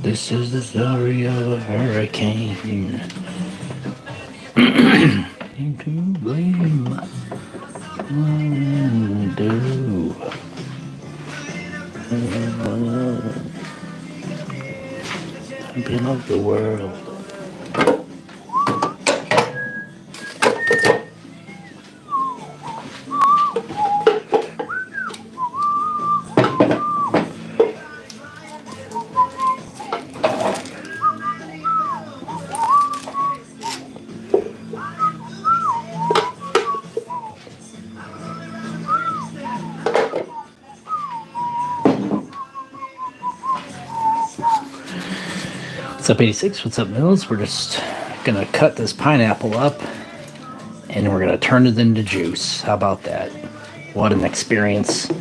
This is the story of a hurricane. To blame. Do. Champion of the world. What's up, 86? What's up, Mills? We're just gonna cut this pineapple up and we're gonna turn it into juice. How about that? What an experience.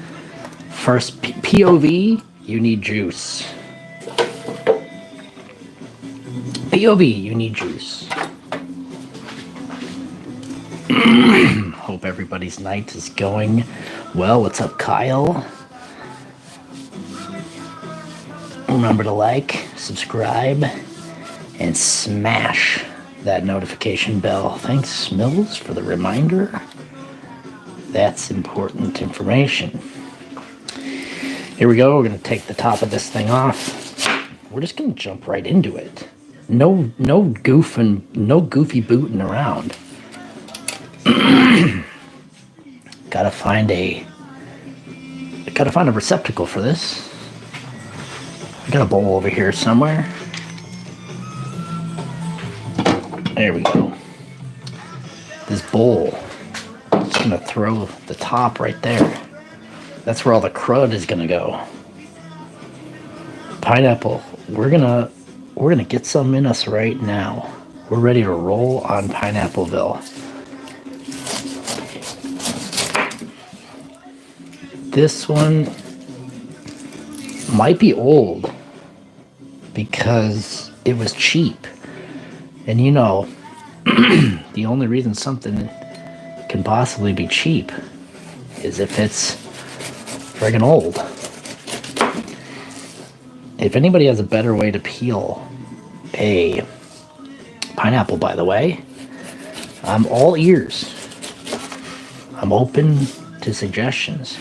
First POV, you need juice. POV, you need juice. Hope everybody's night is going well. What's up, Kyle? Remember to like, subscribe, and smash that notification bell. Thanks, Mills, for the reminder. That's important information. Here we go. We're going to take the top of this thing off. We're just going to jump right into it. No goofy booting around. Gotta find a receptacle for this. I got a bowl over here somewhere. There we go. This bowl. I'm just gonna throw the top right there. That's where all the crud is gonna go. Pineapple. We're gonna get some in us right now. We're ready to roll on Pineappleville. This one might be old because it was cheap. And you know, the only reason something can possibly be cheap is if it's friggin' old. If anybody has a better way to peel a pineapple, by the way, I'm all ears. I'm open to suggestions.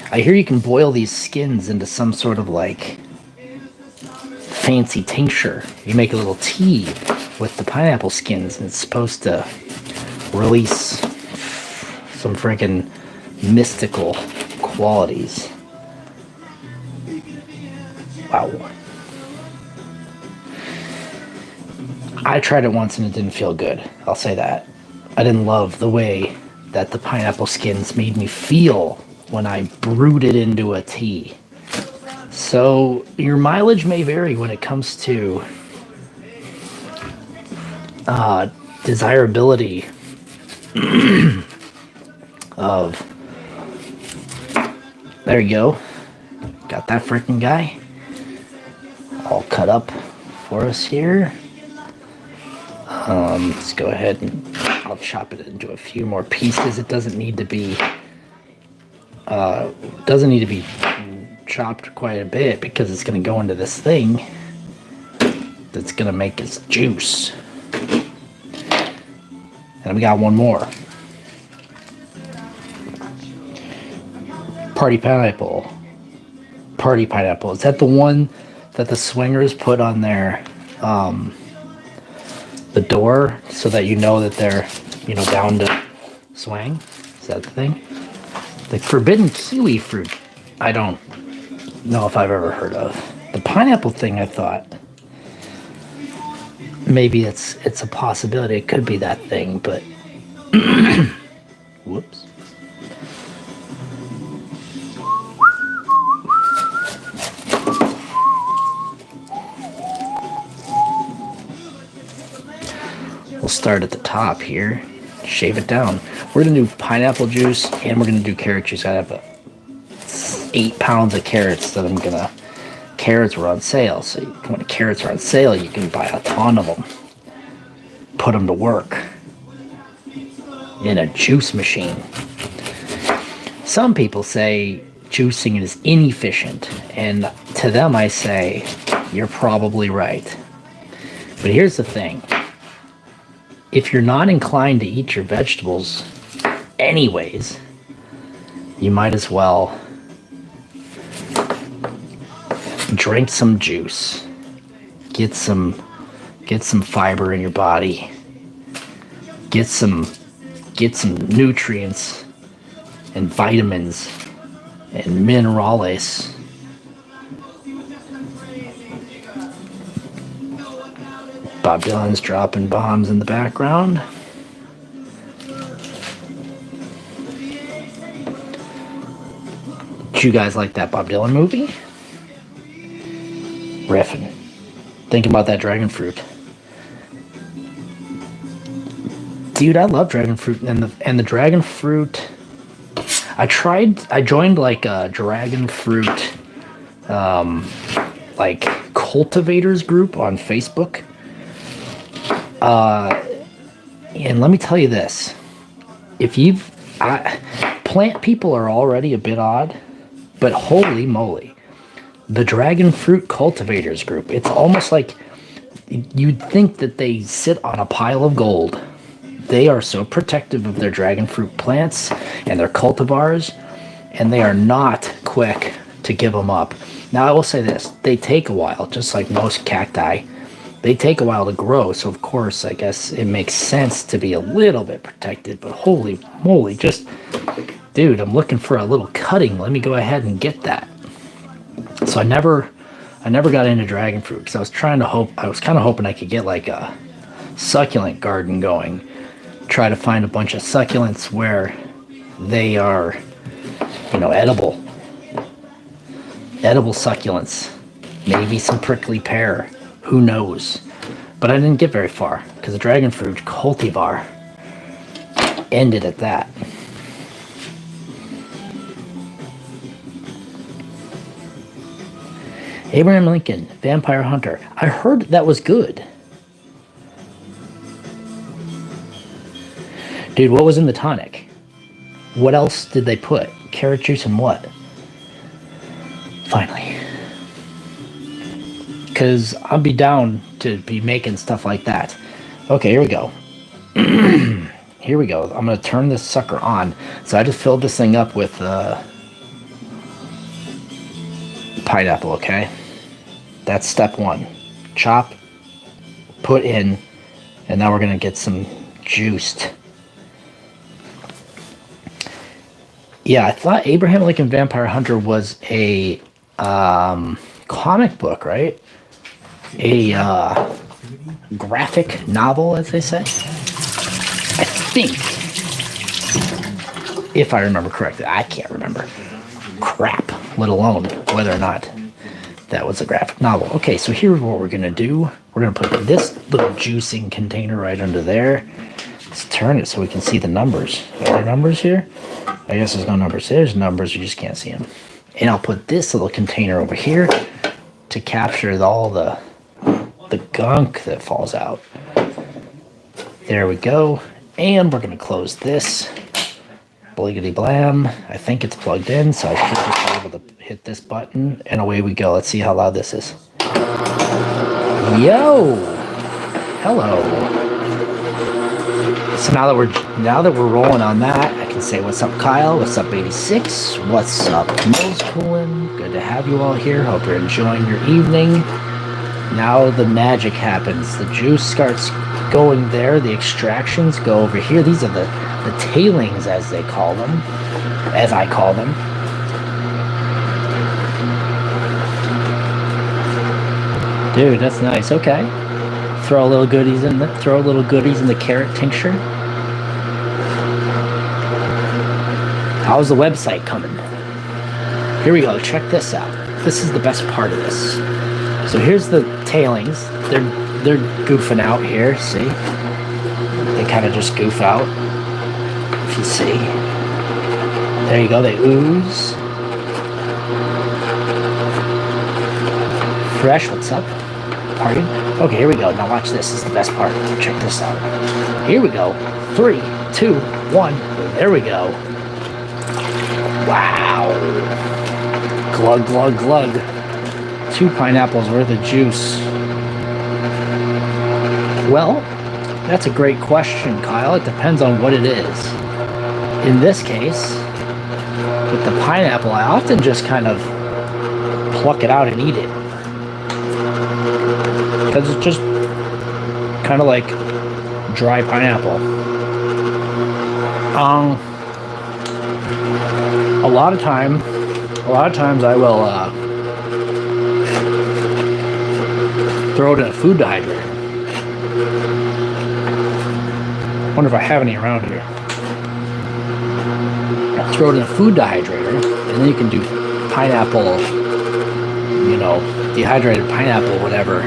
I hear you can boil these skins into some sort of like fancy tincture. You make a little tea with the pineapple skins and it's supposed to release some freaking mystical qualities. Wow. I tried it once and it didn't feel good. I'll say that. I didn't love the way that the pineapple skins made me feel when I brewed it into a tea. So your mileage may vary when it comes to desirability of. There you go. Got that freaking guy all cut up for us here. Let's go ahead and I'll chop it into a few more pieces. It doesn't need to be chopped quite a bit because it's going to go into this thing that's going to make its juice. And we got one more. Party pineapple. Is that the one that the swingers put on their the door so that you know that they're down to swing? Is that the thing? The forbidden kiwi fruit, I don't know if I've ever heard of. The pineapple thing, I thought maybe it's a possibility. It could be that thing, but whoops. We'll start at the top here, shave it down. We're gonna do pineapple juice and we're gonna do carrot juice. I have 8 pounds of carrots that I'm gonna carrots were on sale. So when carrots are on sale, you can buy a ton of them. Put them to work in a juice machine. Some people say juicing is inefficient, and to them I say, you're probably right. But here's the thing. If you're not inclined to eat your vegetables anyways, you might as well drink some juice. Get some fiber in your body. Get some nutrients and vitamins and minerales. Bob Dylan's dropping bombs in the background. Did you guys like that Bob Dylan movie? Riffing. Thinking about that dragon fruit. Dude, I love dragon fruit, and the dragon fruit. I joined like a dragon fruit like cultivators group on Facebook. And let me tell you this. Plant people are already a bit odd, but holy moly. The dragon fruit cultivators group, it's almost like you'd think that they sit on a pile of gold. They are so protective of their dragon fruit plants and their cultivars, and they are not quick to give them up. Now, I will say this. They take a while, just like most cacti. They take a while to grow, so of course, I guess it makes sense to be a little bit protected, but holy moly, just, dude, I'm looking for a little cutting. Let me go ahead and get that. So I never got into dragon fruit because I was kind of hoping I could get like a succulent garden going. Try to find a bunch of succulents where they are, edible succulents. Maybe some prickly pear. Who knows? But I didn't get very far because the dragon fruit cultivar ended at that. Abraham Lincoln, Vampire Hunter. I heard that was good. Dude, what was in the tonic? What else did they put? Carrot juice and what? Finally. Because I'll be down to be making stuff like that. Okay, here we go. Here we go. I'm going to turn this sucker on. So I just filled this thing up with pineapple, okay? That's step one. Chop, put in, and now we're going to get some juiced. Yeah, I thought Abraham Lincoln Vampire Hunter was a comic book, right? A graphic novel, as they say. I think, if I remember correctly. I can't remember. Crap, let alone whether or not that was a graphic novel. Okay, so here's what we're going to do. We're going to put this little juicing container right under there. Let's turn it so we can see the numbers. Are there numbers here? I guess there's no numbers. There's numbers, you just can't see them. And I'll put this little container over here to capture all the gunk that falls out. There we go. And we're going to close this. Bliggity blam. I think it's plugged in, so I should just be able to hit this button, and away we go. Let's see how loud this is. Yo! Hello. So now that we're rolling on that, I can say what's up, Kyle? What's up, 86? What's up, Mills Coolin? Good to have you all here. Hope you're enjoying your evening. Now the magic happens. The juice starts going there. The extractions go over here. These are the tailings, as they call them, as I call them. Dude, that's nice. Okay. Throw a little goodies in the carrot tincture. How's the website coming? Here we go. Check this out. This is the best part of this. So here's the tailings. They're goofing out here. See? They kind of just goof out. If you see. There you go. They ooze. Fresh, what's up? Party? Okay, here we go. Now watch this. This is the best part. Check this out. Here we go. 3, 2, 1. There we go. Wow. Glug, glug, glug. 2 pineapples worth of juice. Well, that's a great question, Kyle. It depends on what it is. In this case, with the pineapple, I often just kind of pluck it out and eat it. Because it's just kind of like dry pineapple. A lot of times I will throw it in a food dehydrator. Wonder if I have any around here. Throw it in a food dehydrator, and then you can do pineapple, you know, dehydrated pineapple, whatever.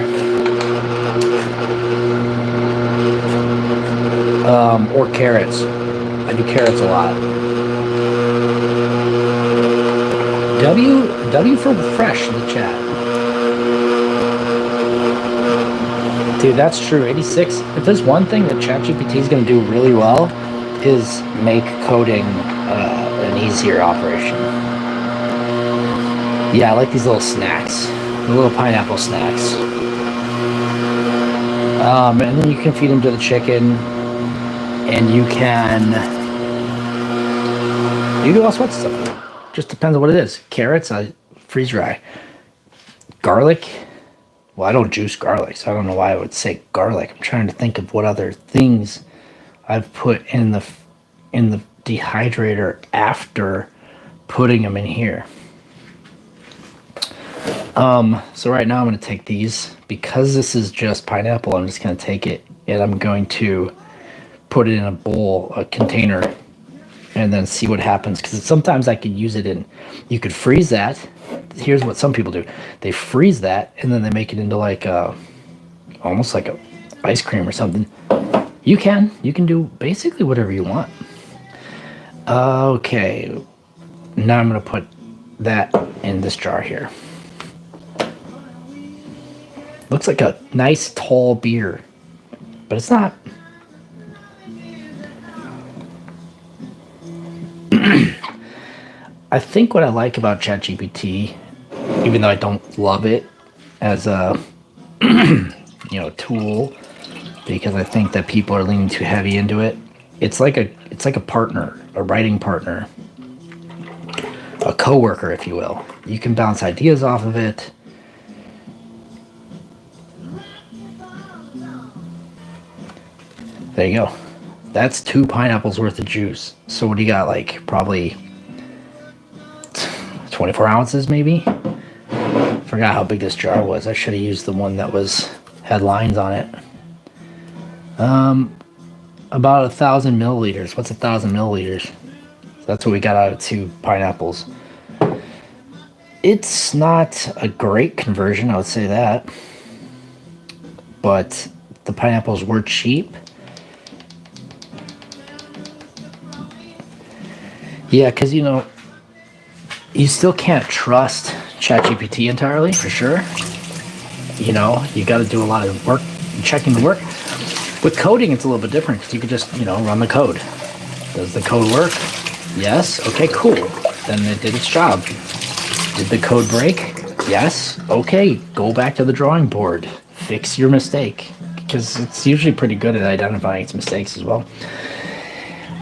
Or carrots. I do carrots a lot. W for fresh in the chat. Dude, that's true. 86. If there's one thing that ChatGPT is going to do really well, is make coding an easier operation. Yeah, I like these little snacks, the little pineapple snacks. And then you can feed them to the chicken, and you do all sorts of stuff. Just depends on what it is. Carrots, I freeze dry. Garlic. Well, I don't juice garlic, so I don't know why I would say garlic. I'm trying to think of what other things I've put in the dehydrator after putting them in here. So right now I'm going to take these, because this is just pineapple. I'm just going to take it and I'm going to put it in a bowl, a container, and then see what happens. Because sometimes I could use it in, you could freeze that. Here's what some people do. They freeze that and then they make it into like almost like a ice cream or something. You can do basically whatever you want. Okay, now I'm going to put that in this jar here. Looks like a nice tall beer, but it's not. I think what I like about ChatGPT, even though I don't love it as a tool, because I think that people are leaning too heavy into it. It's like a partner, a writing partner, a coworker, if you will. You can bounce ideas off of it. There you go. That's 2 pineapples worth of juice. So what do you got? Like probably 24 ounces, maybe. Forgot how big this jar was. I should have used the one that had lines on it. About 1,000 milliliters. What's 1,000 milliliters? So that's what we got out of 2 pineapples. It's not a great conversion, I would say that. But the pineapples were cheap. Yeah, because you still can't trust ChatGPT entirely, for sure. You got to do a lot of work, checking the work. With coding, it's a little bit different because you could just, run the code. Does the code work? Yes. Okay, cool. Then it did its job. Did the code break? Yes. Okay, go back to the drawing board. Fix your mistake. Because it's usually pretty good at identifying its mistakes as well.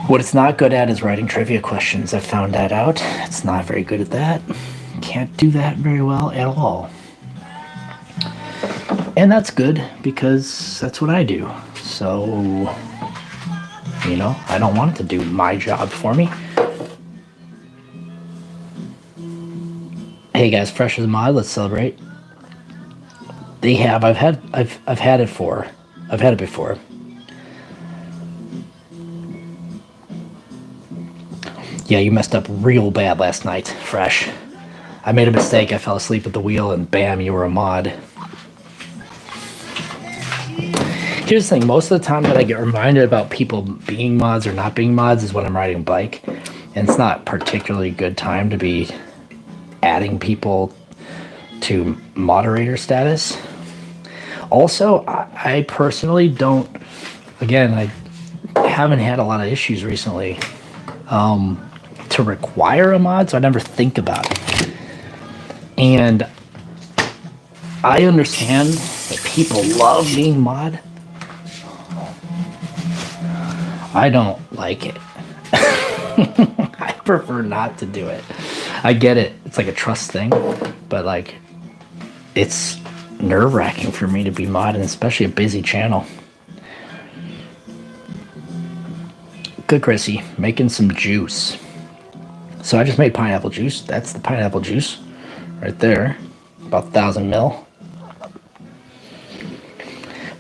What it's not good at is writing trivia questions. I found that out. It's not very good at that. Can't do that very well at all. And that's good because that's what I do. So, I don't want it to do my job for me. Hey guys, fresh as a mod, let's celebrate. They have. I've had it before. Yeah, you messed up real bad last night, Fresh. I made a mistake. I fell asleep at the wheel and bam, you were a mod. Here's the thing. Most of the time that I get reminded about people being mods or not being mods is when I'm riding a bike. And it's not particularly good time to be adding people to moderator status. Also, I personally don't, again, I haven't had a lot of issues recently to require a mod, so I never think about it. And I understand that people love being mod. I don't like it. I prefer not to do it. I get it. It's like a trust thing, but like it's nerve-wracking for me to be modding, especially a busy channel. Good, Chrissy. Making some juice. So I just made pineapple juice. That's the pineapple juice right there. About 1,000 mil.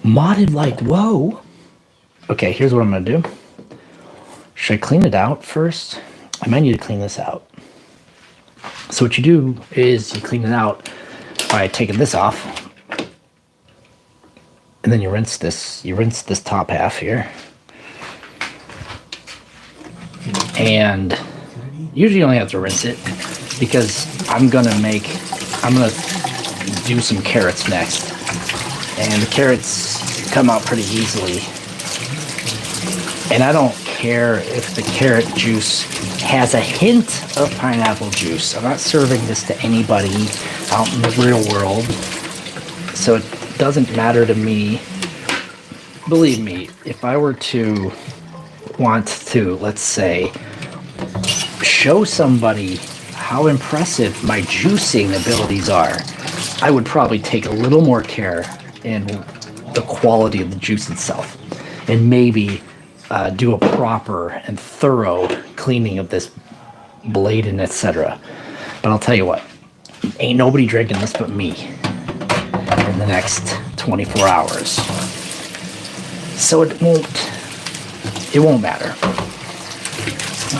Modded like, whoa. Okay, here's what I'm going to do. Should I clean it out first? I might need to clean this out. So what you do is you clean it out by taking this off. And then you rinse this. You rinse this top half here. And usually you only have to rinse it because I'm going to do some carrots next. And the carrots come out pretty easily. And I don't care if the carrot juice has a hint of pineapple juice. I'm not serving this to anybody out in the real world. So it doesn't matter to me. Believe me, if I were to want to, let's say, show somebody how impressive my juicing abilities are, I would probably take a little more care in the quality of the juice itself. And maybe do a proper and thorough cleaning of this blade and etc. But I'll tell you what, ain't nobody drinking this but me in the next 24 hours. So it won't matter.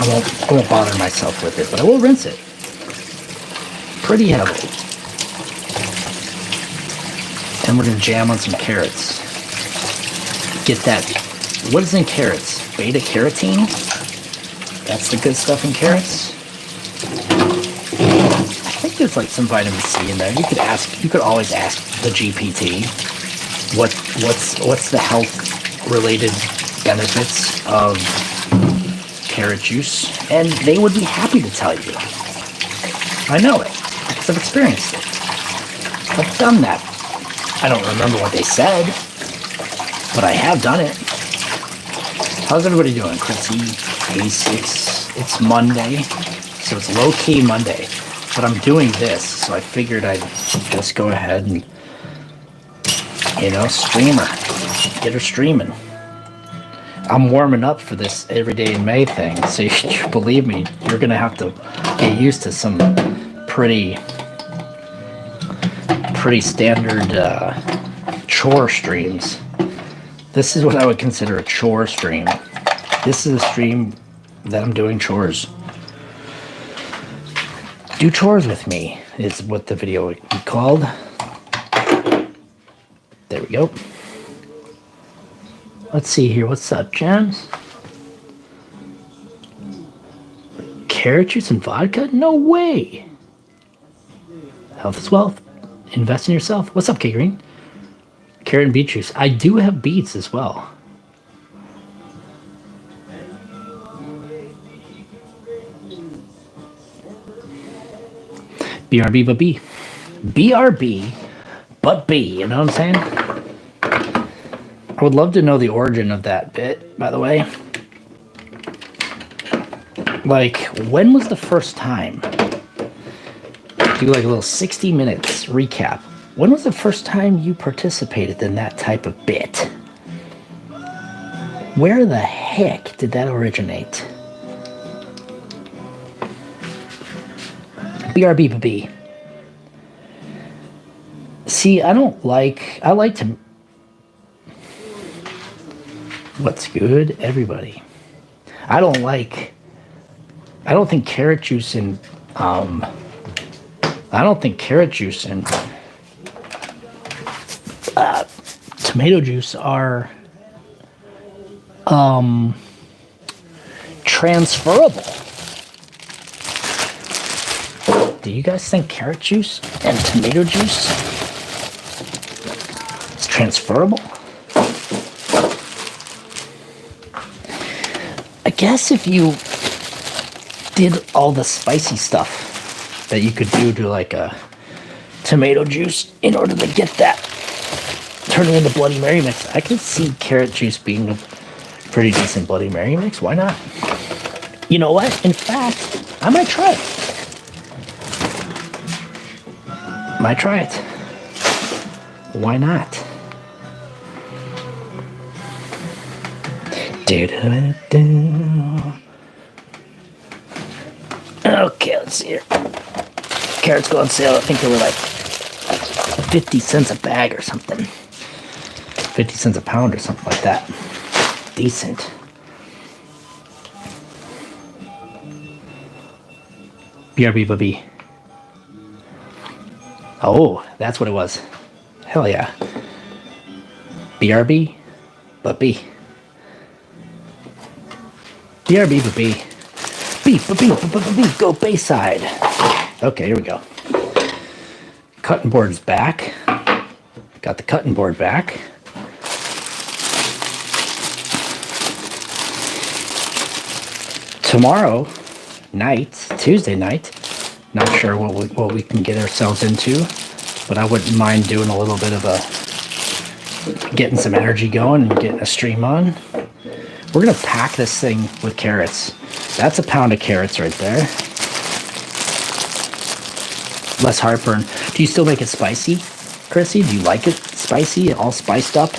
I won't bother myself with it, but I will rinse it pretty heavily. And we're gonna jam on some carrots. Get that. What is in carrots? Beta carotene? That's the good stuff in carrots. I think there's like some vitamin C in there. You could always ask the GPT what's the health related benefits of carrot juice, and they would be happy to tell you. I know it because I've experienced it. I've done that. I don't remember what they said, but I have done it. How's everybody doing? Chrissy, A6. It's Monday, so it's low-key Monday. But I'm doing this, so I figured I'd just go ahead and, stream her. Get her streaming. I'm warming up for this every day in May thing, so you believe me, you're going to have to get used to some pretty standard chore streams. This is what I would consider a chore stream. This is a stream that I'm doing chores. Do chores with me is what the video would be called. There we go. Let's see here. What's up, Gems? Carrot juice and vodka? No way. Health is wealth. Invest in yourself. What's up, K Green? Carrot and beet juice. I do have beets as well. BRB but B. BRB but B. You know what I'm saying? I would love to know the origin of that bit, by the way. Like, when was the first time? Do like a little 60 minutes recap. When was the first time you participated in that type of bit? Where the heck did that originate? BRB but B. See, I like to... What's good, everybody? I don't think carrot juice and tomato juice are transferable. do you guys think carrot juice and tomato juice is transferable? I guess if you did all the spicy stuff that you could do to like a tomato juice in order to get that turning into Bloody Mary mix, I could see carrot juice being a pretty decent Bloody Mary mix. Why not? You know what? In fact, I might try it. Might try it. Why not? Okay, let's see here. Carrots go on sale. I think they were like 50 cents a bag or something. 50 cents a pound or something like that. Decent. BRB Bubby. Oh, that's what it was. Hell yeah. BRB Bubby. BRB Bubby. Beep, go Bayside. Okay, here we go. Cutting board's back. Got the cutting board back. Tomorrow night, Tuesday night, not sure what we can get ourselves into, but I wouldn't mind doing a little bit of getting some energy going and getting a stream on. We're gonna pack this thing with carrots. That's a pound of carrots right there. Less heartburn. Do you still make it spicy, Chrissy? Do you like it spicy, all spiced up?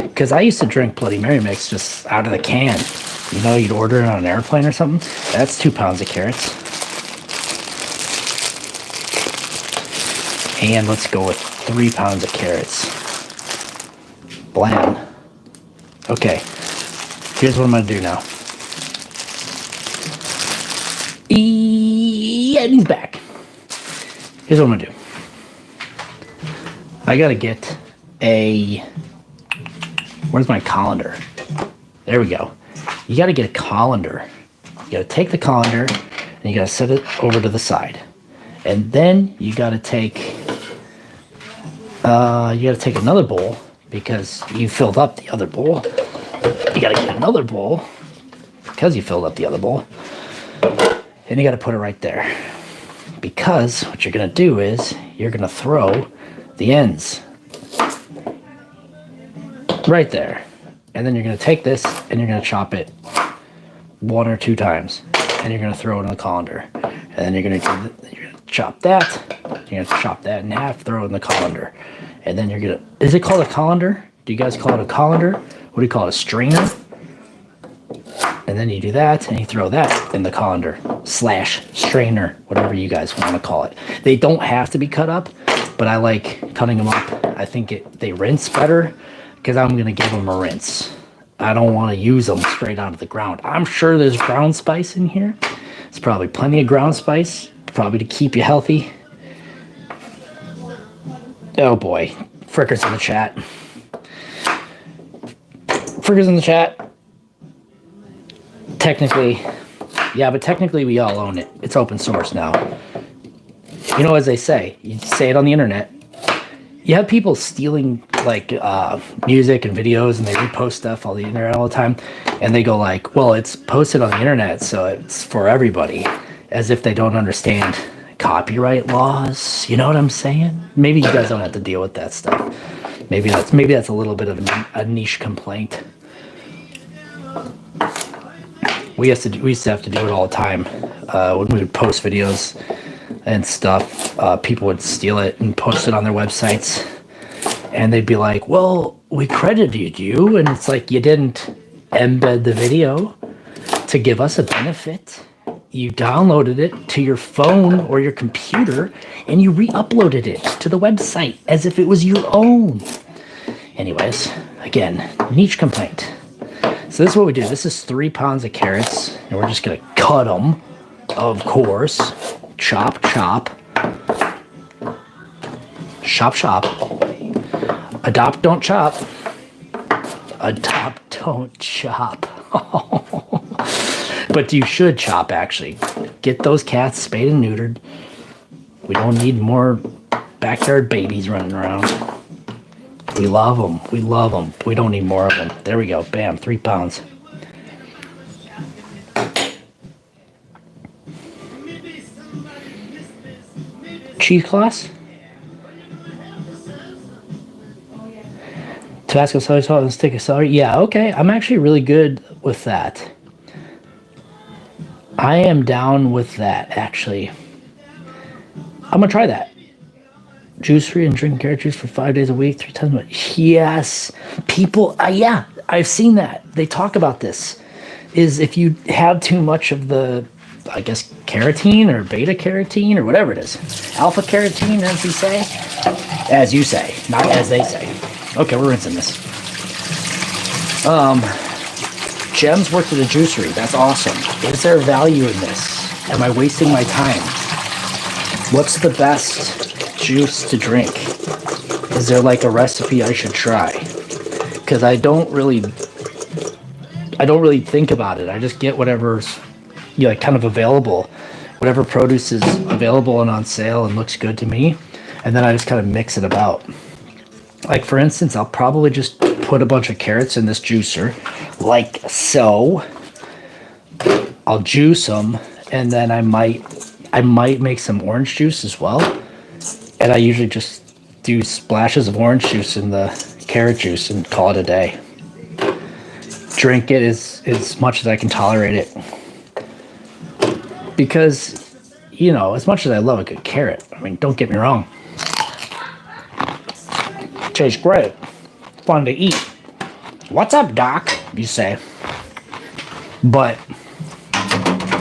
Because I used to drink Bloody Mary mix just out of the can. You know, you'd order it on an airplane or something. That's 2 pounds of carrots. And let's go with 3 pounds of carrots. Blam. Okay. Here's what I'm going to do now. And he's back. Here's what I'm going to do. I got to get a... Where's my colander? There we go. You got to get a colander. You got to take the colander and you got to set it over to the side. And then you got to take another bowl because you filled up the other bowl. You got to get another bowl because you filled up the other bowl. And you got to put it right there. Because what you're going to do is you're going to throw the ends right there. And then you're going to take this and you're going to chop it 1 or 2 times. And you're going to throw it in the colander. And then you're going to chop that. You're going to chop that in half, throw it in the colander. And then you're going to... Is it called a colander? Do you guys call it a colander? What do you call it? A strainer? And then you do that and you throw that in the colander / strainer, whatever you guys want to call it. They don't have to be cut up, but I like cutting them up. I think they rinse better because I'm going to give them a rinse. I don't want to use them straight out of the ground. I'm sure there's ground spice in here. It's probably plenty of ground spice, probably to keep you healthy. Oh boy, Fricker's in the chat. Fricker's in the chat. Technically, yeah, but technically we all own it. It's open source now. You know, as they say, you say it on the internet. You have people stealing like music and videos and they repost stuff on the internet all the time. And they go like, well, it's posted on the internet, so it's for everybody. As if they don't understand copyright laws. You know what I'm saying? Maybe you guys don't have to deal with that stuff. Maybe that's a little bit of a niche complaint. We used to have to do it all the time when we would post videos and stuff. People would steal it and post it on their websites, and they'd be like, "Well, we credited you," and it's like you didn't embed the video to give us a benefit. You downloaded it to your phone or your computer, and you re-uploaded it to the website as if it was your own. Anyways, again, niche complaint. So this is what we do. This is 3 pounds of carrots, and we're just gonna cut them, of course. Chop, chop. Chop, chop. Adopt, don't chop. Adopt, don't chop. But you should chop, actually. Get those cats spayed and neutered. We don't need more backyard babies running around. We love them. We love them. We don't need more of them. There we go. Bam. 3 pounds. Cheesecloths? Tabasco celery salt and a stick of celery? Yeah, okay. I'm actually really good with that. I am down with that, actually. I'm going to try that. Juice free and drink carrot juice for 5 days a week, 3 times a week. Yes. People, yeah, I've seen that. They talk about this. Is if you have too much of the, I guess, carotene or beta carotene or whatever it is. Alpha carotene, as we say. As you say, not as they say. Okay, we're rinsing this. Gems worked at a juicery. That's awesome. Is there value in this? Am I wasting my time? What's the best juice to drink? Is there like a recipe I should try? Because I don't really think about it. I just get whatever's like kind of available, whatever produce is available and on sale and looks good to me, and then I just kind of mix it about. Like for instance, I'll probably just put a bunch of carrots in this juicer, like so. I'll juice them, and then I might make some orange juice as well. And I usually just do splashes of orange juice in the carrot juice and call it a day. Drink it as much as I can tolerate it. Because, you know, as much as I love a good carrot, I mean, don't get me wrong. Tastes great. Fun to eat. What's up, Doc? You say. But,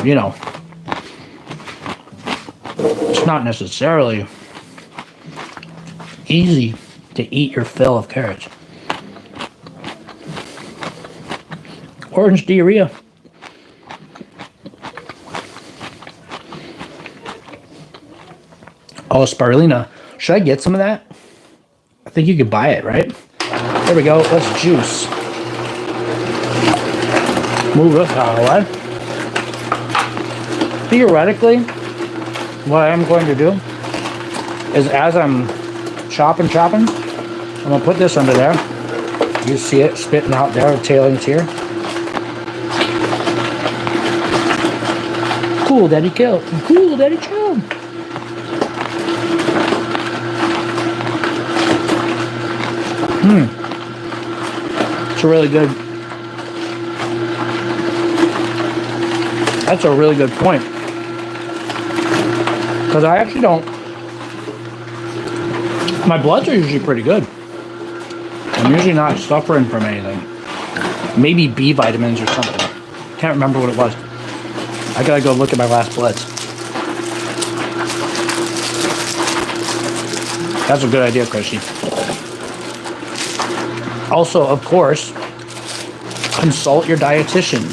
you know, it's not necessarily easy to eat your fill of carrots. Orange diarrhea. Oh, spirulina. Should I get some of that? I think you could buy it, right? There we go. Let's juice. Move this out of the way. Theoretically, what I am going to do is as I'm chopping, I'm going to put this under there. You see it spitting out there, the tailings here. Cool, Daddy killed. Cool, Daddy killed. It's a really good. That's a really good point. Because I actually don't. My bloods are usually pretty good. I'm usually not suffering from anything. Maybe B vitamins or something. Can't remember what it was. I gotta go look at my last bloods. That's a good idea, Chrissy. Also, of course, consult your dietitian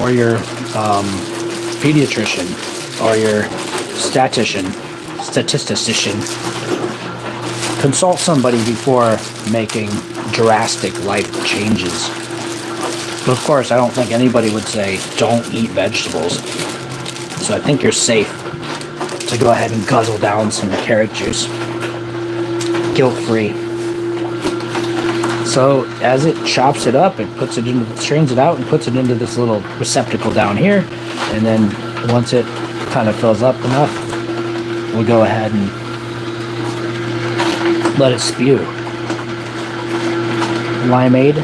or your pediatrician or your statistician. Consult somebody before making drastic life changes. But of course, I don't think anybody would say don't eat vegetables. So I think you're safe to go ahead and guzzle down some carrot juice. Guilt-free. So as it chops it up, it puts it into, strains it out and puts it into this little receptacle down here. And then once it kind of fills up enough, we'll go ahead and let it spew. Limeade.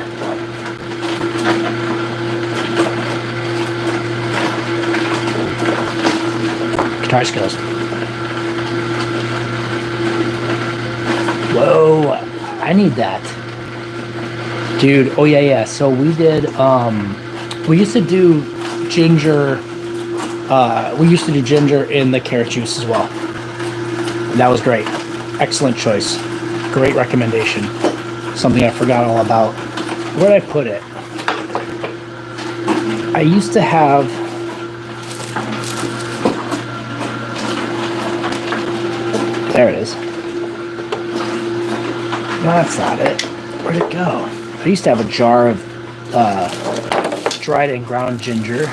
Guitar skills. Whoa, I need that. Dude, oh yeah. So we did, we used to do ginger, in the carrot juice as well. That was great. Excellent choice. Great recommendation. Something I forgot all about. Where did I put it? I used to have, there it is. No, that's not it. Where'd it go? I used to have a jar of dried and ground ginger.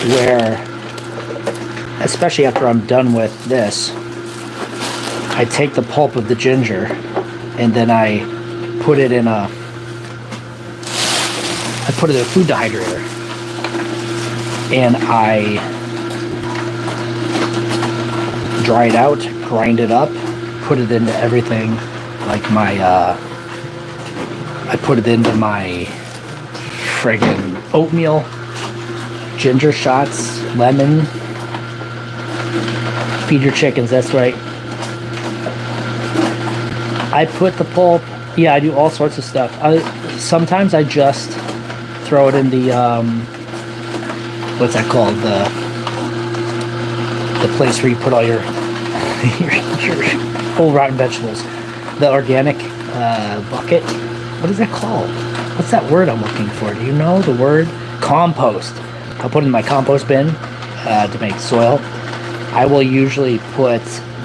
where, especially after I'm done with this, I take the pulp of the ginger and then I put it in a food dehydrator, and I dry it out, grind it up, put it into everything, like my I put it into my friggin' oatmeal, ginger shots, lemon. Feed your chickens, that's right. I put the pulp, yeah, I do all sorts of stuff. Sometimes I just throw it in the, what's that called? The place where you put all your, your old rotten vegetables. The organic bucket. What is that called? What's that word I'm looking for? Do you know the word? Compost. I'll put it in my compost bin to make soil. I will usually put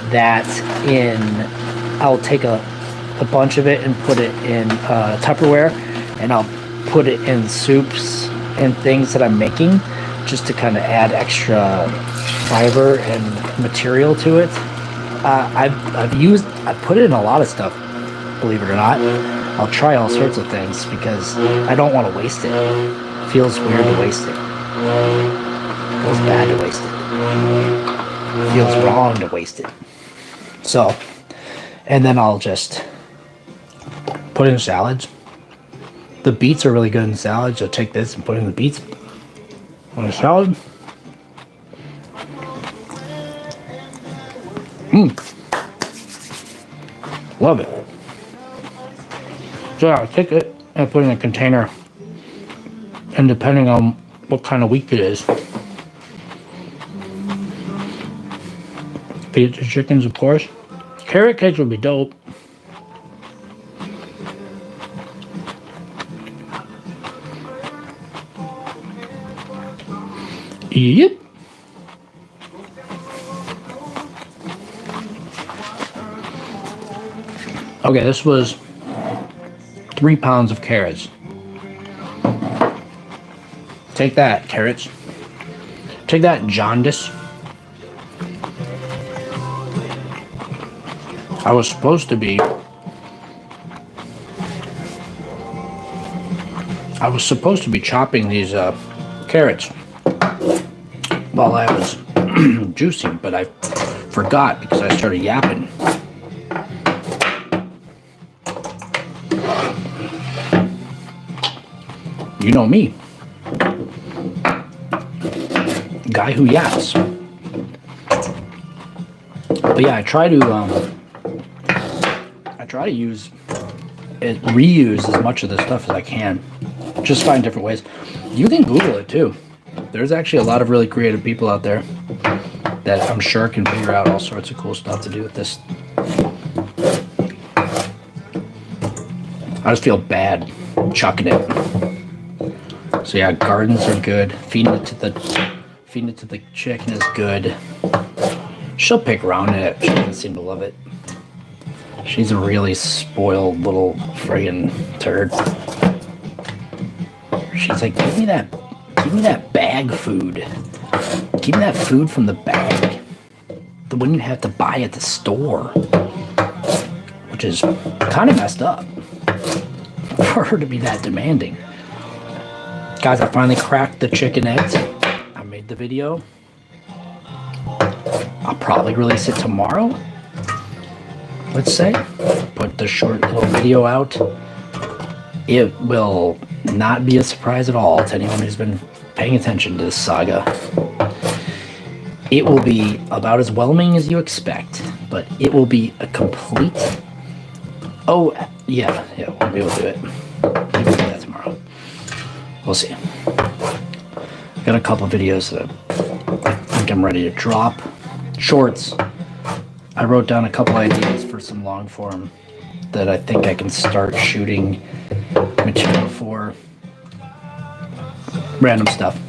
that in, I'll take a bunch of it and put it in Tupperware, and I'll put it in soups and things that I'm making, just to kind of add extra fiber and material to it. I've put it in a lot of stuff, believe it or not. I'll try all sorts of things because I don't want to waste it. It feels weird to waste it. It feels bad to waste it. It feels wrong to waste it. So, and then I'll just put in salads. The beets are really good in salads. I'll take this and put in the beets on a salad. Love it. So yeah, I'll take it and put it in a container. And depending on what kind of week it is, feed it to chickens, of course. Carrot cakes would be dope. Yep. Okay, this was 3 pounds of carrots. Take that, carrots. Take that, jaundice. I was supposed to be chopping these carrots while I was juicing, but I forgot because I started yapping. You know me. Guy who yaps. But yeah, I try to reuse as much of the stuff as I can. Just find different ways. You can Google it too. There's actually a lot of really creative people out there that I'm sure can figure out all sorts of cool stuff to do with this. I just feel bad chucking it. So yeah, gardens are good. Feeding it to the chicken is good. She'll pick around it. She doesn't seem to love it. She's a really spoiled little friggin' turd. She's like, give me that bag food. Give me that food from the bag. The one you have to buy at the store. Which is kind of messed up for her to be that demanding. Guys, I finally cracked the chicken eggs. I made the video. I'll probably release it tomorrow. Let's say. Put the short little video out. It will not be a surprise at all to anyone who's been paying attention to this saga. It will be about as whelming as you expect, but it will be a complete... Oh, yeah, we'll be able to do it. Maybe we'll do that tomorrow. We'll see. Got a couple videos that I think I'm ready to drop. Shorts. I wrote down a couple ideas for some long form that I think I can start shooting material for. Random stuff.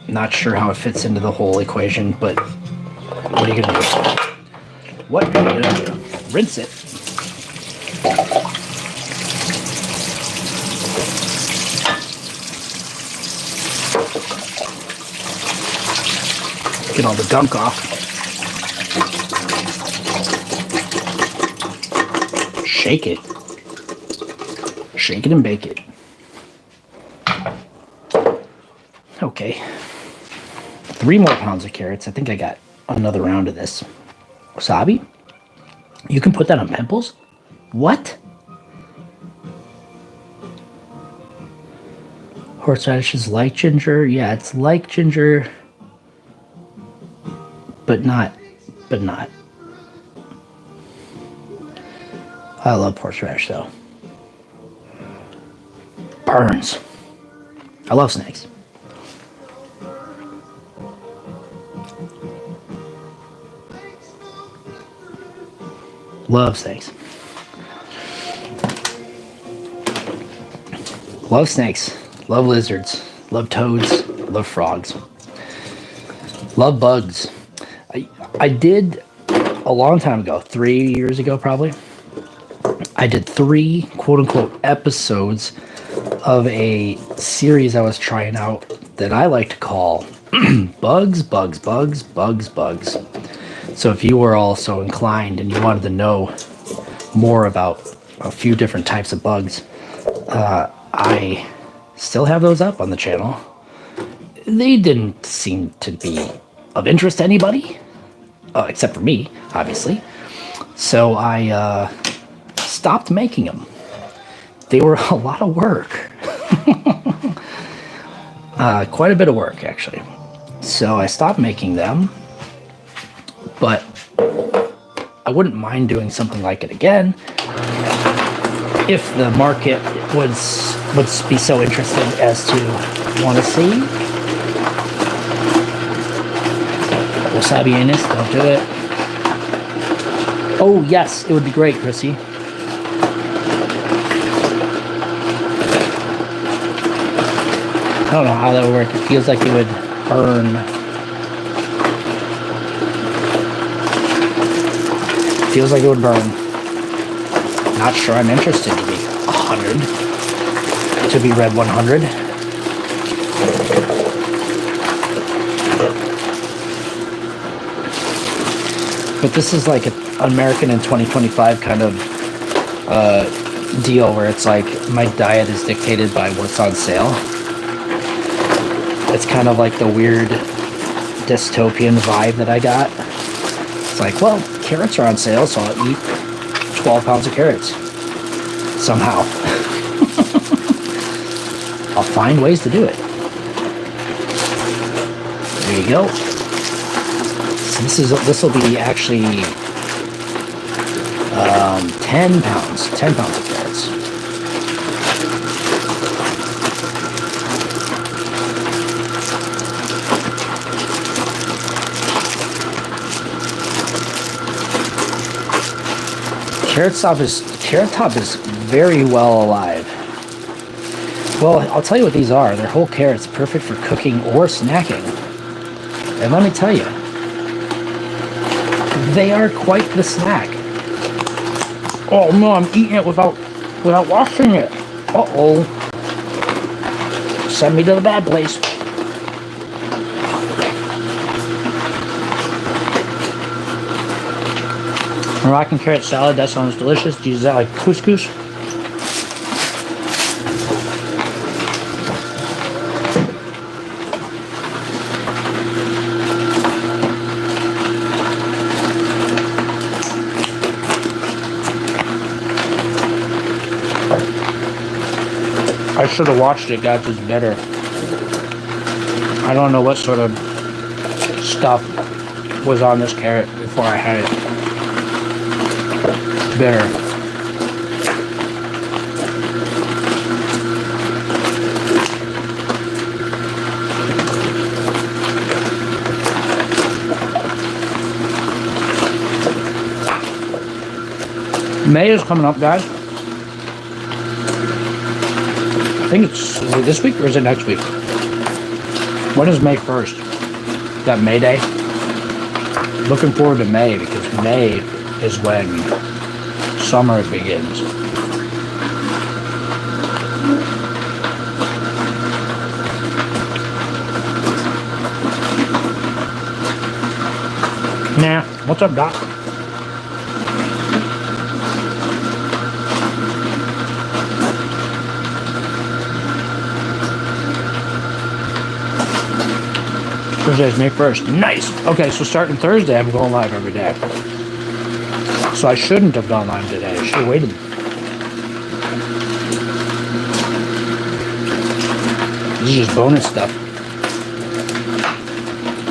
Not sure how it fits into the whole equation, but what are you gonna do? What are you gonna do? Rinse it. Get all the gunk off. Shake it. Shake it and bake it. Okay. 3 more pounds of carrots. I think I got another round of this. Wasabi? You can put that on pimples? What? Horseradish is like ginger. Yeah, it's like ginger, but not. I love horseradish though. Burns. I love snakes. Love snakes. Love snakes. Love lizards. Love toads. Love frogs. Love bugs. I did a long time ago, 3 years ago probably, I did 3 quote-unquote episodes of a series I was trying out that I like to call Bugs, Bugs, Bugs, Bugs, Bugs. So if you were also inclined and you wanted to know more about a few different types of bugs, I still have those up on the channel. They didn't seem to be of interest to anybody, except for me, obviously. So I stopped making them. They were a lot of work. Quite a bit of work, actually. So I stopped making them, but I wouldn't mind doing something like it again if the market would be so interested as to want to see. Wasabi anise, don't do it. Oh yes, it would be great, Chrissy. I don't know how that would work. It feels like it would burn. Feels like it would burn. Not sure I'm interested to be 100. To be read 100. But this is like an American in 2025 kind of deal where it's like my diet is dictated by what's on sale. It's kind of like the weird dystopian vibe that I got. It's like, well, carrots are on sale, so I'll eat 12 pounds of carrots. Somehow. I'll find ways to do it. There you go. So this will be actually 10 pounds of carrots. Carrot Top is very well alive. Well, I'll tell you what these are. They're whole carrots, perfect for cooking or snacking. And let me tell you, they are quite the snack. Oh no, I'm eating it without washing it. Uh-oh. Send me to the bad place. Moroccan carrot salad, that sounds delicious. Do you use that like couscous? I should have watched it, got this better. I don't know what sort of stuff was on this carrot before I had it. Bitter. May is coming up, guys. I think is it this week or is it next week? When is May 1st? Is that May Day? Looking forward to May because May is when summer begins. Nah. What's up, Doc? Thursday's May 1st. Nice. Okay, so starting Thursday, I'm going live every day. So I shouldn't have gone live today. I should have waited. This is just bonus stuff.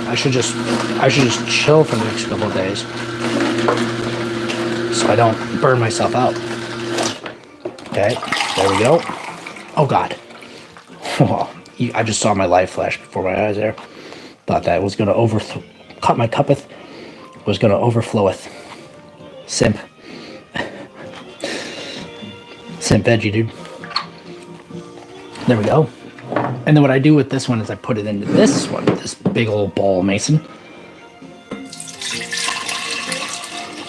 I should just chill for the next couple of days, so I don't burn myself out. Okay, there we go. Oh God. I just saw my light flash before my eyes there. Thought that was gonna caught my cuppeth, was gonna overfloweth. Simp. Simp veggie, dude. There we go. And then what I do with this one is I put it into this one, this big old ball mason.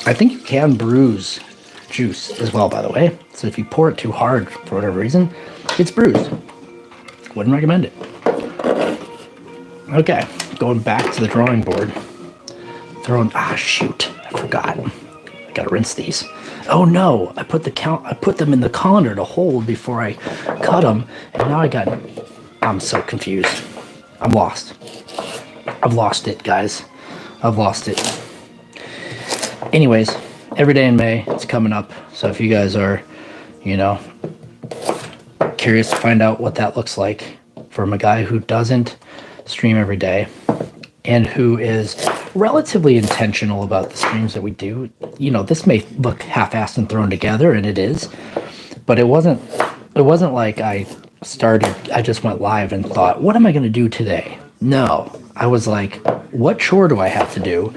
I think you can bruise juice as well, by the way. So if you pour it too hard for whatever reason, it's bruised. Wouldn't recommend it. Okay, going back to the drawing board. Shoot, I forgot. I gotta rinse these. Oh no, I put them in the colander to hold before I cut them, and now I'm so confused. I'm lost. I've lost it, guys. I've lost it. Anyways, every day in May, it's coming up. So if you guys are, curious to find out what that looks like from a guy who doesn't stream every day and who is relatively intentional about the streams that we do, this may look half-assed and thrown together, and it is, but it wasn't like I just went live and thought, what am I going to do today? No, I was like, what chore do I have to do?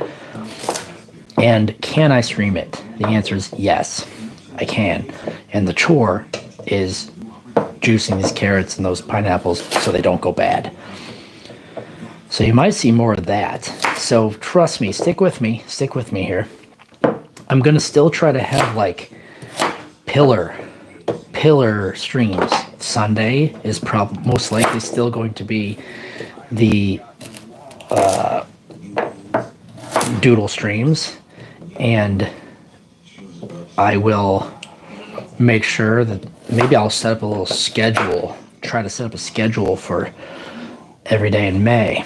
And can I stream it? The answer is yes, I can. And the chore is juicing these carrots and those pineapples so they don't go bad. So you might see more of that. So trust me, stick with me here. I'm going to still try to have like pillar streams. Sunday is most likely still going to be the doodle streams, and I will make sure that maybe I'll set up a little schedule, try to set up a schedule for every day in May,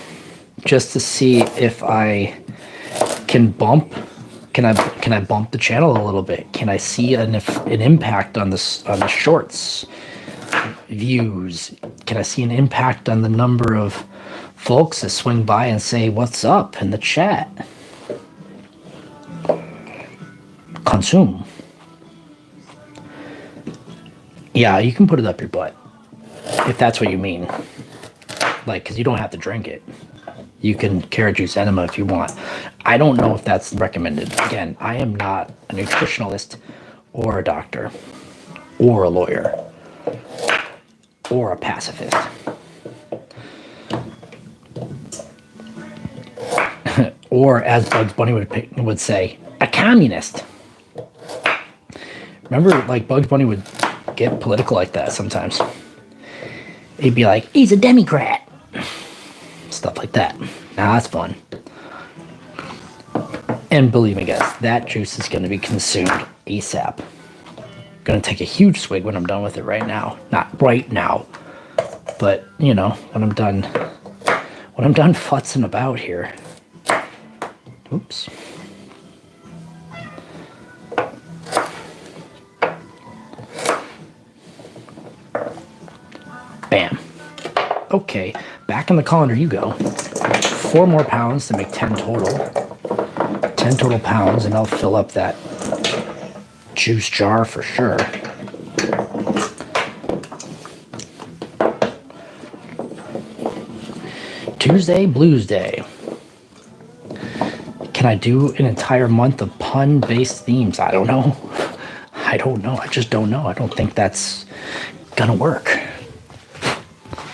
just to see if I can I bump the channel a little bit? Can I see an impact on the shorts views? Can I see an impact on the number of folks that swing by and say what's up in the chat? Consume. Yeah, you can put it up your butt if that's what you mean. Like, because you don't have to drink it. You can carrot juice enema if you want. I don't know if that's recommended. Again, I am not a nutritionalist or a doctor or a lawyer or a pacifist. Or, as Bugs Bunny would say, a communist. Remember, like, Bugs Bunny would get political like that sometimes. He'd be like, he's a Democrat. Stuff like that. Now that's fun. And believe me, guys, that juice is going to be consumed ASAP. Going to take a huge swig when I'm done with it right now. Not right now, but, when I'm done futzing about here. Oops. Bam. Okay, back in the colander you go. 4 more pounds to make 10 total. 10 total pounds, and I'll fill up that juice jar for sure. Tuesday, Blues Day. Can I do an entire month of pun-based themes? I don't know. I just don't know. I don't think that's gonna work.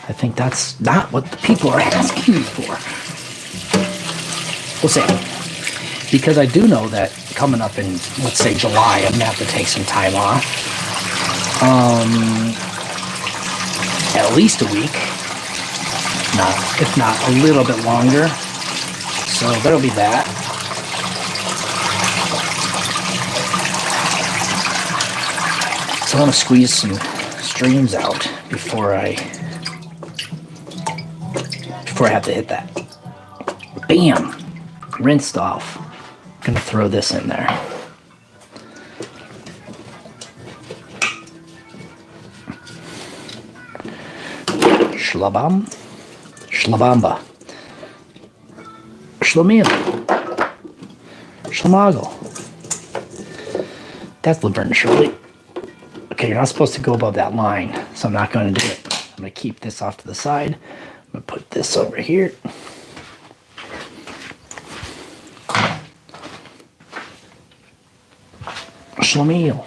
I think that's not what the people are asking me for. We'll see. Because I do know that coming up in, let's say, July, I'm going to have to take some time off. At least a week. If not a little bit longer. So there'll be that. So I want to squeeze some streams out before I have to hit that. Bam! Rinsed off. I'm gonna throw this in there. Shlabamba. Shlomil. Shlamagle. That's Laverne Shirley. Okay, you're not supposed to go above that line, so I'm not going to do it. I'm going to keep this off to the side. I'm going to put this over here. Shlomile.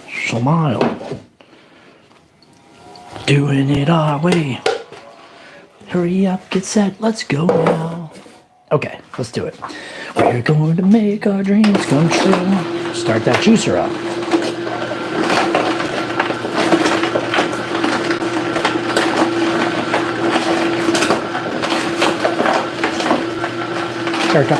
Doing it our way. Hurry up, get set, let's go now. Okay, let's do it. We're going to make our dreams come true. Start that juicer up. Carrot top.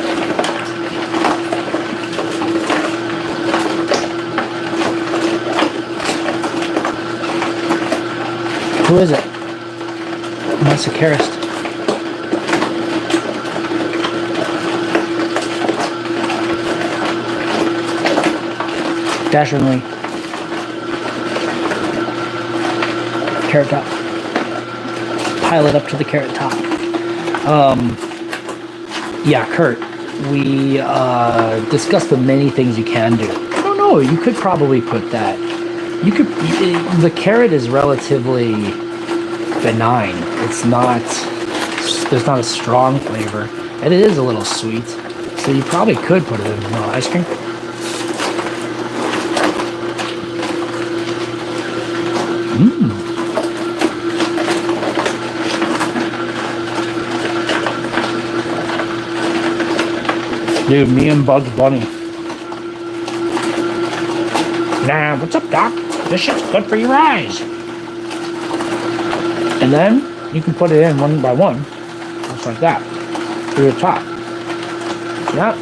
Who is it? That's a carist. Dashingly. Carrot top. Pile it up to the carrot top. Yeah, Kurt, we discussed the many things you can do. I don't know, you could probably put that. The carrot is relatively benign. It's not, there's not a strong flavor. And it is a little sweet. So you probably could put it in vanilla ice cream. Dude, me and Bugs Bunny. Nah, what's up, Doc? This shit's good for your eyes. And then you can put it in one by one, just like that, through the top. Yeah.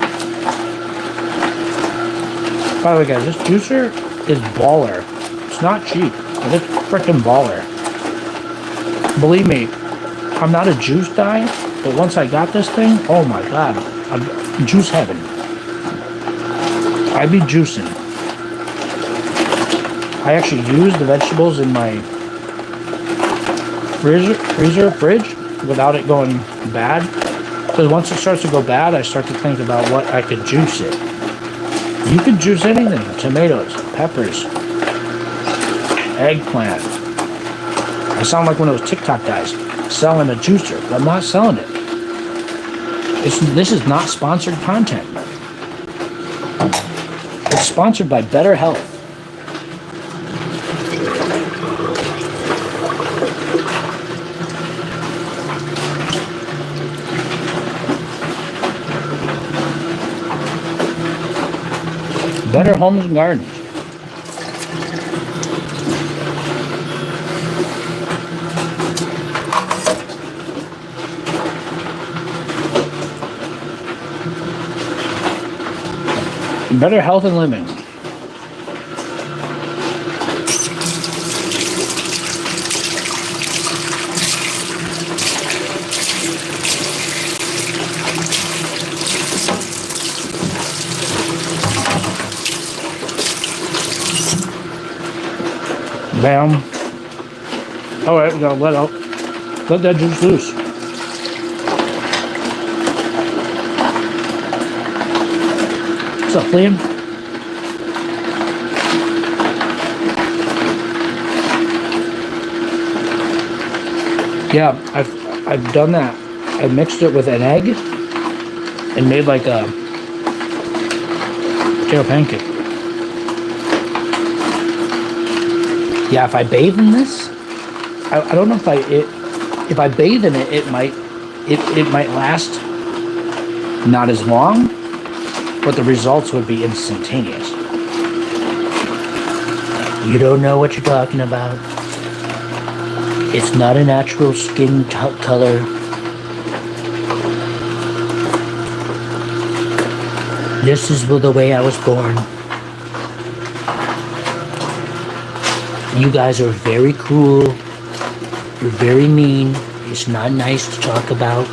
By the way, guys, this juicer is baller. It's not cheap, but it's freaking baller. Believe me, I'm not a juice guy, but once I got this thing, oh my god, I'm juice heaven. I be juicing. I actually use the vegetables in my fridge without it going bad. Because once it starts to go bad, I start to think about what I could juice it. You could juice anything. Tomatoes, peppers, eggplant. I sound like one of those TikTok guys selling a juicer, but I'm not selling it. This is not sponsored content. It's sponsored by Better Health. Better Homes and Gardens. Better Health and Living. Bam. Alright, we gotta let that juice loose. What's up, Liam? Yeah, I've done that. I mixed it with an egg and made like a potato pancake. Yeah, if I bathe in this, I don't know if I bathe in it, it might last not as long, but the results would be instantaneous. You don't know what you're talking about. It's not a natural skin color. This is the way I was born. You guys are very cruel. You're very mean. It's not nice to talk about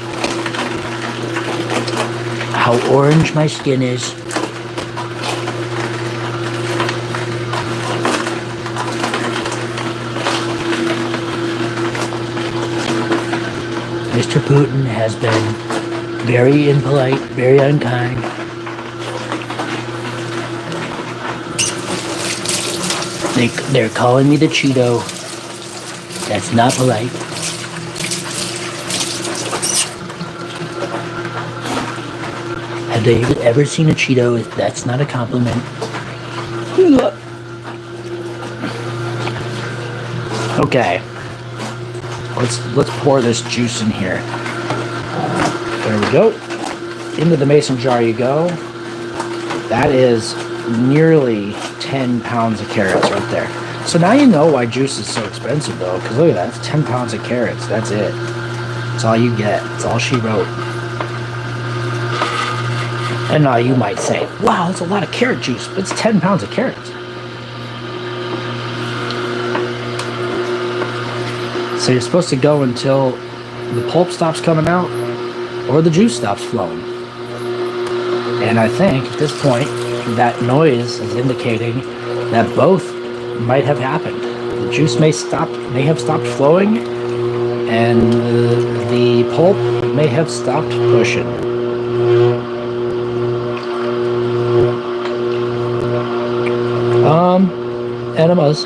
how orange my skin is. Mr. Putin has been very impolite, very unkind. They're calling me the Cheeto. That's not polite. Have they ever seen a Cheeto? That's not a compliment. Okay. Let's pour this juice in here. There we go. Into the mason jar you go. That is nearly 10 pounds of carrots right there. So now you know why juice is so expensive though, because look at that, it's 10 pounds of carrots. That's it. That's all you get. That's all she wrote. And now you might say, wow, that's a lot of carrot juice, but it's 10 pounds of carrots. So you're supposed to go until the pulp stops coming out or the juice stops flowing. And I think at this point, that noise is indicating that both might have happened. The juice may have stopped flowing, and the pulp may have stopped pushing. Enemas.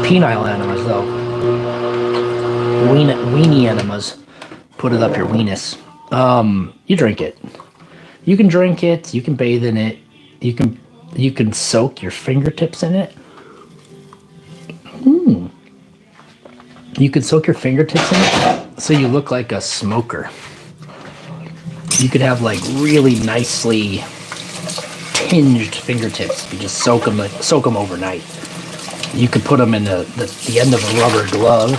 Penile enemas, though. Weenie enemas. Put it up your weenus. You drink it. You can drink it. You can bathe in it. You can soak your fingertips in it. You can soak your fingertips in it, so you look like a smoker. You could have like really nicely tinged fingertips. You just soak them overnight. You could put them in the end of a rubber glove,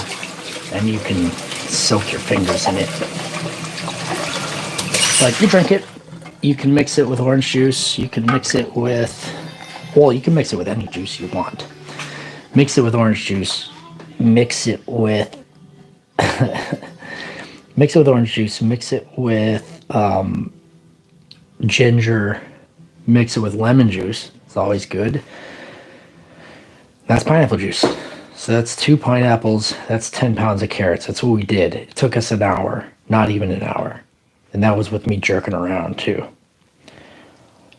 and you can soak your fingers in it. But you drink it. You can mix it with orange juice. You can mix it with, well, you can mix it with any juice you want. Mix it with orange juice. Mix it with mix it with orange juice. Mix it with ginger. Mix it with lemon juice. It's always good. That's pineapple juice. So that's 2 pineapples. That's 10 pounds of carrots. That's what we did. It took us an hour. Not even an hour. And that was with me jerking around too.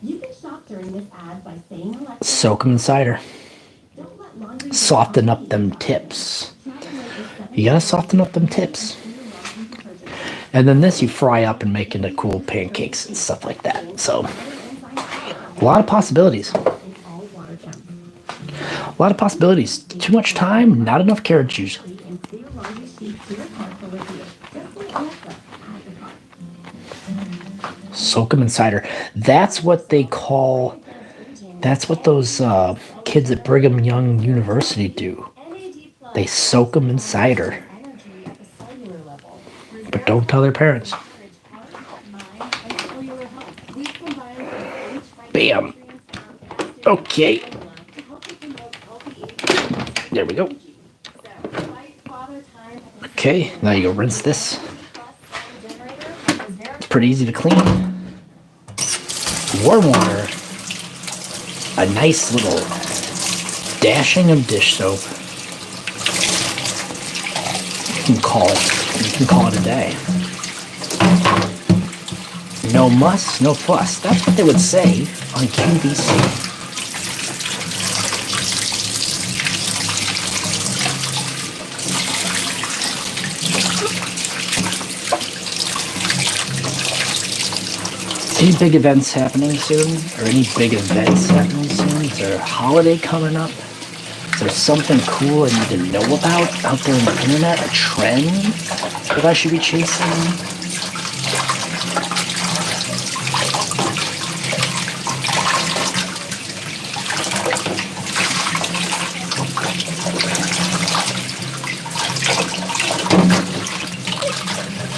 You can shop during this ad by saying Alexa, soak them in cider. Soften up them tips. You gotta soften up them tips. And then this you fry up and make into cool pancakes and stuff like that. So, a lot of possibilities. A lot of possibilities. Too much time, not enough carrot juice. Soak them in cider. That's what they call, that's what those kids at Brigham Young University do. They soak them in cider. But don't tell their parents. Bam. Okay. There we go. Okay, now you go rinse this. It's pretty easy to clean. Warm water. A nice little dashing of dish soap. You can call it a day. No muss, no fuss. That's what they would say on QVC. Any big events happening soon? Or any big events happening soon? Is there a holiday coming up? Is there something cool I need to know about out there on the internet? A trend that I should be chasing?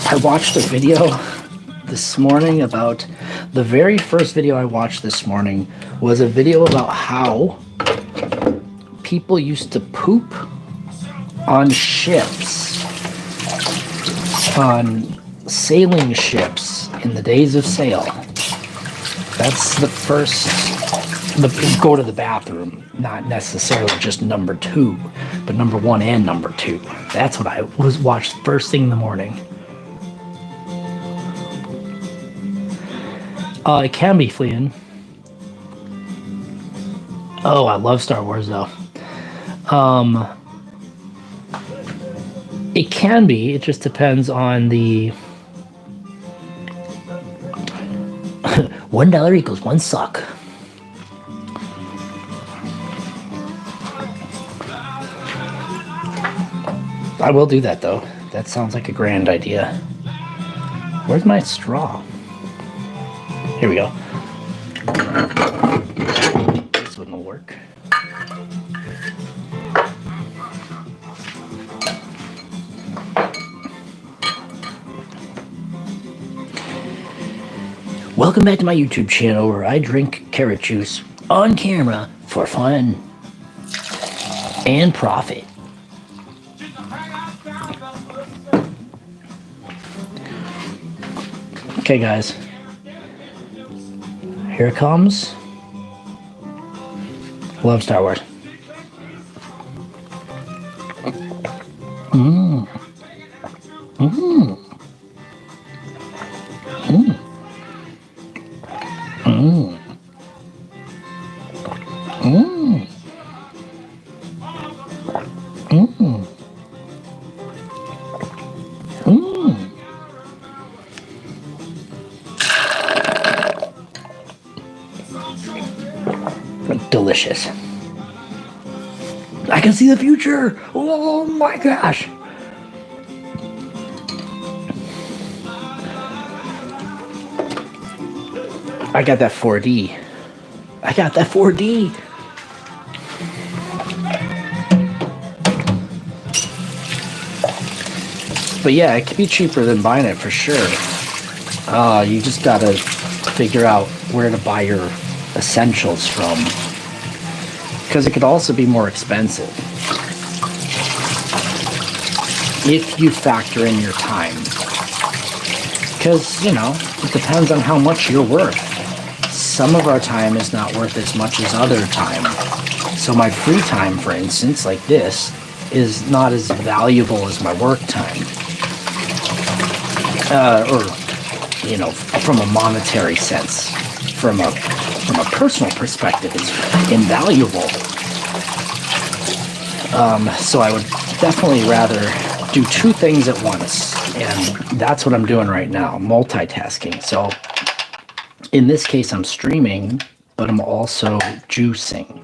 I watched a video this morning about the very first video I watched this morning was a video about how people used to poop on ships, on sailing ships in the days of sail. That's the first, go to the bathroom, not necessarily just number 2, but number 1 and number 2. That's what I watched first thing in the morning. It can be fleeing. Oh, I love Star Wars though. It can be. It just depends on the $1 equals 1 suck. I will do that though. That sounds like a grand idea. Where's my straw? Here we go. This one will work. Welcome back to my YouTube channel where I drink carrot juice on camera for fun and profit. Okay, guys. Here it comes. Love Star Wars. Mmm. Mmm. Mmm. Mmm. Mmm. Mmm. Mmm. Delicious. I can see the future. Oh my gosh. I got that 4D. I got that 4D. But yeah, it could be cheaper than buying it for sure. You just gotta figure out where to buy your essentials from, because it could also be more expensive if you factor in your time, because, you know, it depends on how much you're worth. Some of our time is not worth as much as other time. So my free time, for instance, like this, is not as valuable as my work time. Or, you know, from a monetary sense. From a personal perspective, it's invaluable. So I would definitely rather do 2 things at once. And that's what I'm doing right now, multitasking. So in this case, I'm streaming, but I'm also juicing.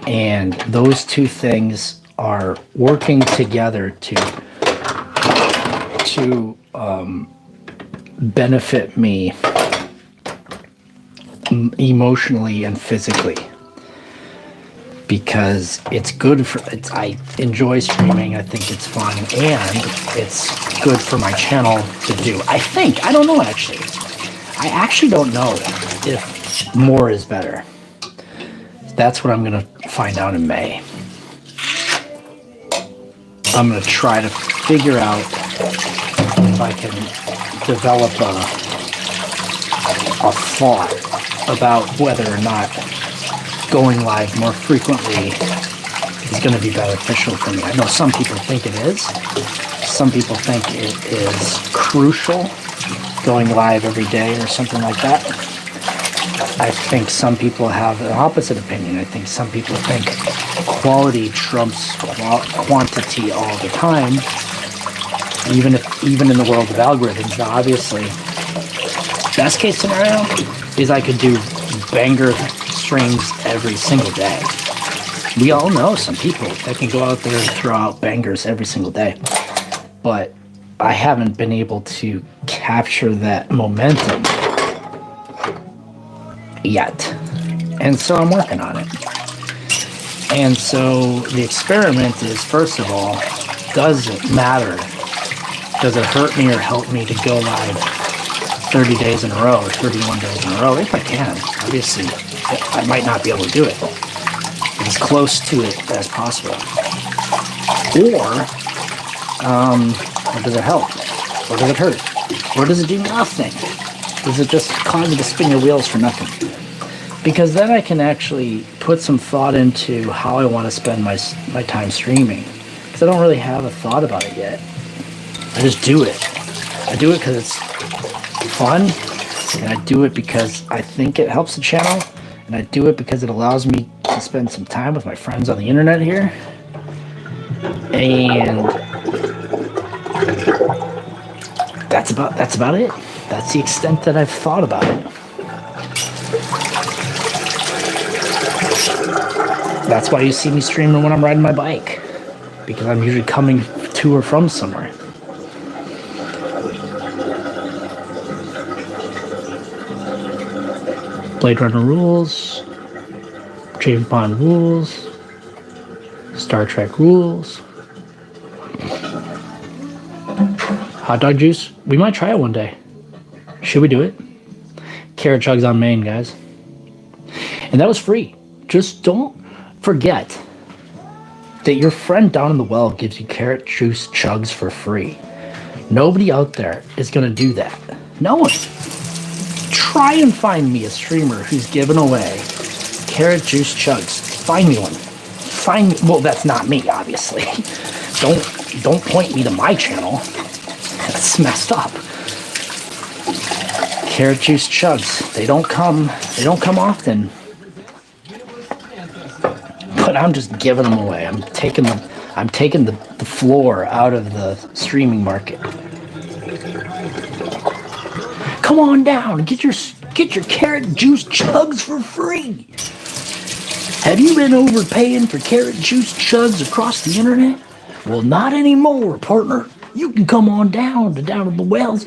And those 2 things are working together to benefit me emotionally and physically, because it's good for I enjoy streaming. I think it's fun, and it's good for my channel to do. I don't know, actually. I actually don't know if more is better. That's what I'm gonna find out in May. I'm gonna try to figure out if I can develop a thought about whether or not going live more frequently is going to be beneficial for me. I know some people think it is. Some people think it is crucial, going live every day or something like that. I think some people have an opposite opinion. I think some people think quality trumps quantity all the time, even in the world of algorithms. Now, obviously, best case scenario is I could do banger streams every single day. We all know some people that can go out there and throw out bangers every single day. But I haven't been able to capture that momentum yet. And so I'm working on it. And so the experiment is, first of all, does it matter? Does it hurt me or help me to go live 30 days in a row or 31 days in a row, if I can. Obviously, I might not be able to do it. As close to it as possible. Or does it help? Or does it hurt? Or does it do nothing? Does it just cause you to spin your wheels for nothing? Because then I can actually put some thought into how I want to spend my time streaming. Because I don't really have a thought about it yet. I just do it. I do it because it's fun, and I do it because I think it helps the channel, and I do it because it allows me to spend some time with my friends on the internet here. And that's about it. That's the extent that I've thought about it. That's why you see me streaming when I'm riding my bike, because I'm usually coming to or from somewhere. Blade Runner rules, James Bond rules, Star Trek rules. Hot dog juice? We might try it one day. Should we do it? Carrot chugs on Maine, guys. And that was free. Just don't forget that your friend down in the well gives you carrot juice chugs for free. Nobody out there is going to do that. No one. Try and find me a streamer who's giving away carrot juice chugs. Find me one. Well, that's not me, obviously. Don't point me to my channel. That's messed up. Carrot juice chugs. They don't come often. But I'm just giving them away. I'm taking the floor out of the streaming market. Come on down and get your carrot juice chugs for free. Have you been overpaying for carrot juice chugs across the internet? Well, not anymore, partner. You can come on down to the Wells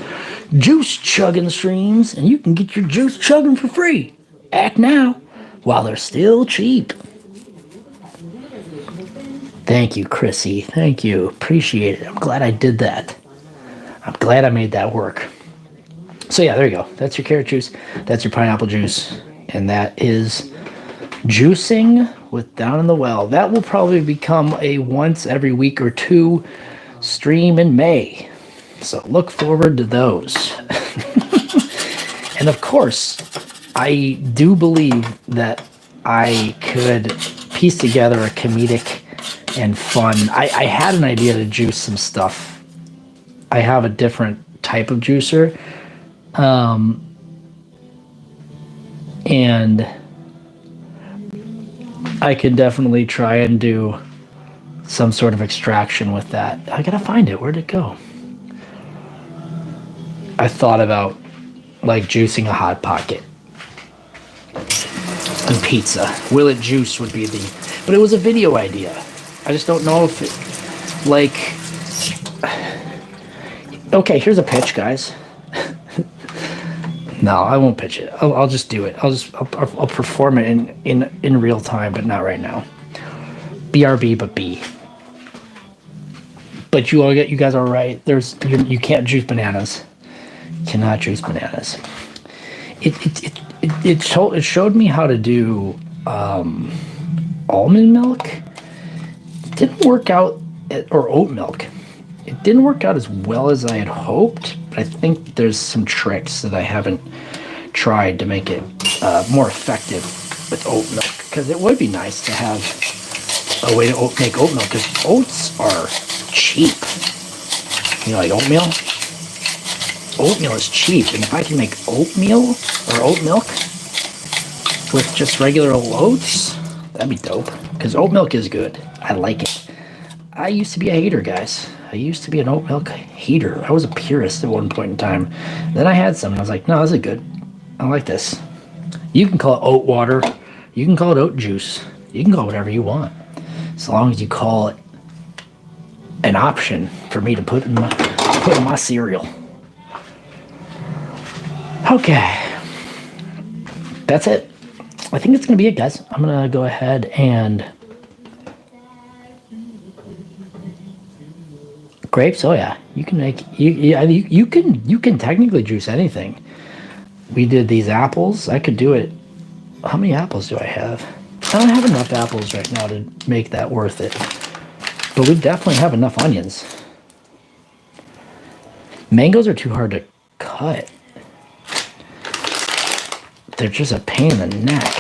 juice chugging streams, and you can get your juice chugging for free. Act now while they're still cheap. Thank you, Chrissy. Thank you. Appreciate it. I'm glad I did that. I'm glad I made that work. So yeah, there you go. That's your carrot juice. That's your pineapple juice. And that is juicing with Down in the Well. That will probably become a once every week or two stream in May. So look forward to those. And of course, I do believe that I could piece together a comedic and fun. I had an idea to juice some stuff. I have a different type of juicer. And I could definitely try and do some sort of extraction with that. I gotta find it. Where'd it go? I thought about like juicing a Hot Pocket and pizza. Will it juice would be but it was a video idea. I just don't know if it, like, okay, here's a pitch, guys. No, I won't pitch it. I'll just do it. I'll perform it in real time, but not right now. BRB, but B. But you guys are right. You can't juice bananas. You cannot juice bananas. It showed me how to do almond milk. It didn't work out, or oat milk. It didn't work out as well as I had hoped, but I think there's some tricks that I haven't tried to make it more effective with oat milk, because it would be nice to have a way to make oat milk, because oats are cheap. You know, like oatmeal? Oatmeal is cheap, and if I can make oatmeal or oat milk with just regular old oats, that'd be dope, because oat milk is good. I like it. I used to be a hater, guys. I used to be an oat milk hater. I was a purist at one point in time. Then I had some, and I was like, no, this is good. I like this. You can call it oat water. You can call it oat juice. You can call it whatever you want, as long as you call it an option for me to put in my cereal. Okay. That's it. I think that's going to be it, guys. I'm going to go ahead and Grapes? Oh yeah, you can make you can technically juice anything. We did these apples. I could do it. How many apples do I have? I don't have enough apples right now to make that worth it. But we definitely have enough onions. Mangoes are too hard to cut. They're just a pain in the neck.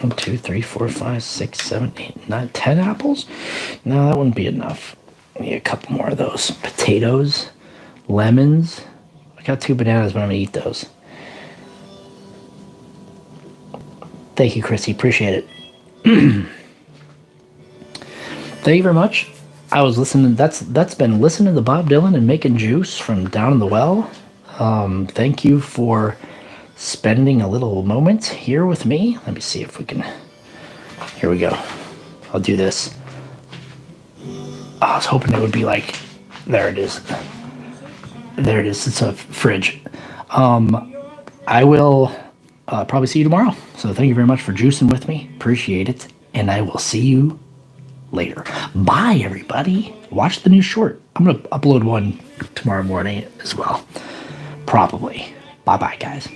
1, 2, 3, 4, 5, 6, 7, 8, 9, 10 apples? No, that wouldn't be enough. I need a couple more of those. Potatoes, lemons. I got 2 bananas, but I'm gonna eat those. Thank you, Chrissy. Appreciate it. Thank you very much. I was listening. That's been listening to Bob Dylan and making juice from down in the well. Thank you for spending a little moment here with me. Let me see if we can. Here we go. I'll do this. I was hoping it would be like. There it is. There it is. It's a fridge. I will probably see you tomorrow. So thank you very much for juicing with me. Appreciate it. And I will see you later. Bye, everybody. Watch the new short. I'm going to upload one tomorrow morning as well. Probably. Bye-bye, guys.